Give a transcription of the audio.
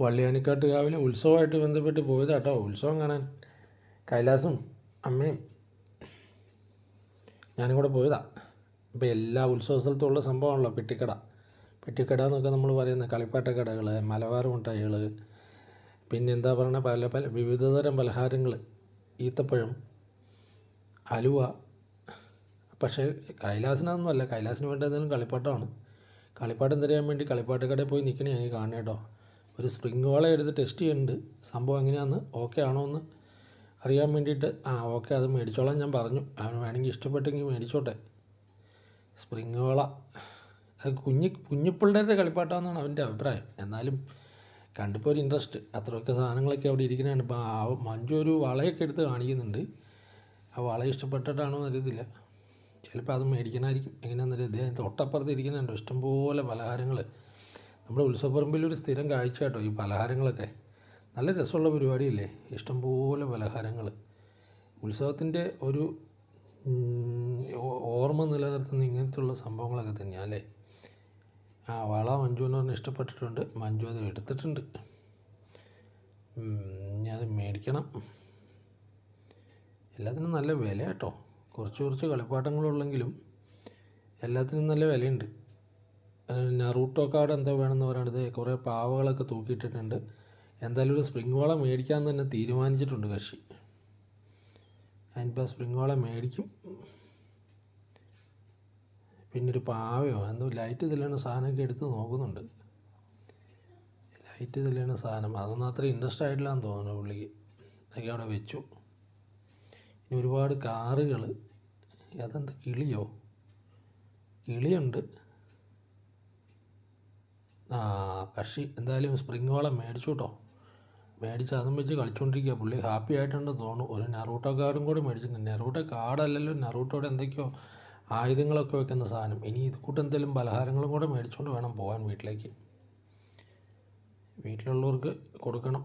വള്ളിയാനിക്കാട്ട് കാവിലെ ഉത്സവമായിട്ട് ബന്ധപ്പെട്ട് പോയതാട്ടോ. ഉത്സവം കാണാൻ കൈലാസും അമ്മയും ഞാനും കൂടെ പോയതാ. ഇപ്പോൾ എല്ലാ ഉത്സവ സ്ഥലത്തുള്ള സംഭവമാണല്ലോ പെട്ടിക്കട. പെട്ടിക്കട എന്നൊക്കെ നമ്മൾ പറയുന്ന കളിപ്പാട്ട കടകൾ, മലബാർ മിഠായികൾ, പിന്നെ എന്താ പറയുക പല വിവിധതരം പലഹാരങ്ങൾ, ഈത്തപ്പഴം, ഹലുവ. പക്ഷേ കൈലാസിനൊന്നുമല്ല, കൈലാസിന് വേണ്ട എന്തെങ്കിലും കളിപ്പാട്ടമാണ്. കളിപ്പാട്ടം തരാൻ വേണ്ടി കളിപ്പാട്ട കടയിൽ പോയി നിൽക്കണേ എനിക്ക് കാണണം കേട്ടോ. ഒരു സ്പ്രിങ് വാള എടുത്ത് ടെസ്റ്റ് ചെയ്യുന്നുണ്ട്, സംഭവം എങ്ങനെയാണെന്ന്, ഓക്കെ ആണോ എന്ന് അറിയാൻ വേണ്ടിയിട്ട്. ഓക്കെ, അത് മേടിച്ചോളാം ഞാൻ പറഞ്ഞു. അവന് വേണമെങ്കിൽ ഇഷ്ടപ്പെട്ടെങ്കിൽ മേടിച്ചോട്ടെ. സ്പ്രിങ് വാള അത് കുഞ്ഞിപ്പിള്ളേരുടെ കളിപ്പാട്ടമെന്നാണ് അവൻ്റെ അഭിപ്രായം. എന്നാലും കണ്ടപ്പോൾ ഒരു ഇൻട്രസ്റ്റ്, അത്രയൊക്കെ സാധനങ്ങളൊക്കെ അവിടെ ഇരിക്കുന്നതാണ്. ഇപ്പോൾ മഞ്ജു ഒരു വളയൊക്കെ എടുത്ത് കാണിക്കുന്നുണ്ട്. ആ വള ഇഷ്ടപ്പെട്ടിട്ടാണോ എന്നറിയത്തില്ല, ചിലപ്പോൾ അത് മേടിക്കണമായിരിക്കും. എങ്ങനെയാണെന്നറിയാം. അദ്ദേഹം തൊട്ടപ്പുറത്ത് ഇരിക്കുന്നുണ്ടോ ഇഷ്ടംപോലെ പലഹാരങ്ങൾ. നമ്മുടെ ഉത്സവപ്പറമ്പിലൊരു സ്ഥിരം കാഴ്ച കേട്ടോ ഈ പലഹാരങ്ങളൊക്കെ. നല്ല രസമുള്ള പരിപാടിയല്ലേ, ഇഷ്ടംപോലെ പലഹാരങ്ങൾ. ഉത്സവത്തിൻ്റെ ഒരു ഓർമ്മ നിലനിർത്തുന്ന ഇങ്ങനത്തെയുള്ള സംഭവങ്ങളൊക്കെ തന്നെയാണ് അല്ലേ. വള മഞ്ജുവിന് പറഞ്ഞ് ഇഷ്ടപ്പെട്ടിട്ടുണ്ട്, മഞ്ജു അത് എടുത്തിട്ടുണ്ട്. ഇനി അത് മേടിക്കണം. എല്ലാത്തിനും നല്ല വില കേട്ടോ. കുറച്ച് കളിപ്പാട്ടങ്ങളുള്ളെങ്കിലും എല്ലാത്തിനും നല്ല വിലയുണ്ട്. നറൂട്ടോ കാർഡ് എന്താ വേണമെന്ന് പറയണത്, കുറേ പാവകളൊക്കെ തൂക്കിയിട്ടിട്ടുണ്ട്. എന്തായാലും ഒരു സ്പ്രിങ് വാള മേടിക്കാൻ തന്നെ തീരുമാനിച്ചിട്ടുണ്ട് കക്ഷി. അതിനിപ്പോൾ സ്പ്രിങ് വാള മേടിക്കും. പിന്നൊരു പാവയോ എന്തോ ലൈറ്റ് തെളിയണ സാധനമൊക്കെ എടുത്ത് നോക്കുന്നുണ്ട്. ലൈറ്റ് തെളിയണ സാധനം അതൊന്നും അത്ര ഇൻട്രസ്റ്റ് ആയിട്ടില്ലാന്ന് തോന്നുന്നു പുള്ളിക്ക്. അതൊക്കെ അവിടെ വെച്ചു. ഇനി ഒരുപാട് കാറുകൾ. അതെന്ത് കിളിയോ, കിളിയുണ്ട്. കക്ഷി എന്തായാലും സ്പ്രിങ് വാള മേടിച്ചു കേട്ടോ. മേടിച്ച് അതും വെച്ച് കളിച്ചുകൊണ്ടിരിക്കുക. പുള്ളി ഹാപ്പി ആയിട്ടുണ്ടെന്ന് തോന്നുന്നു. ഒരു നറൂട്ടോ കാർഡും കൂടി മേടിച്ചിട്ടുണ്ട്. നറൂട്ടോ കാർഡല്ലല്ലോ, നറൂട്ടോയുടെ എന്തൊക്കെയോ ആയുധങ്ങളൊക്കെ വെക്കുന്ന സാധനം. ഇനി ഇത് കൂട്ടെന്തെങ്കിലും പലഹാരങ്ങളും കൂടെ മേടിച്ചുകൊണ്ട് വേണം പോകാൻ വീട്ടിലേക്ക്. വീട്ടിലുള്ളവർക്ക് കൊടുക്കണം.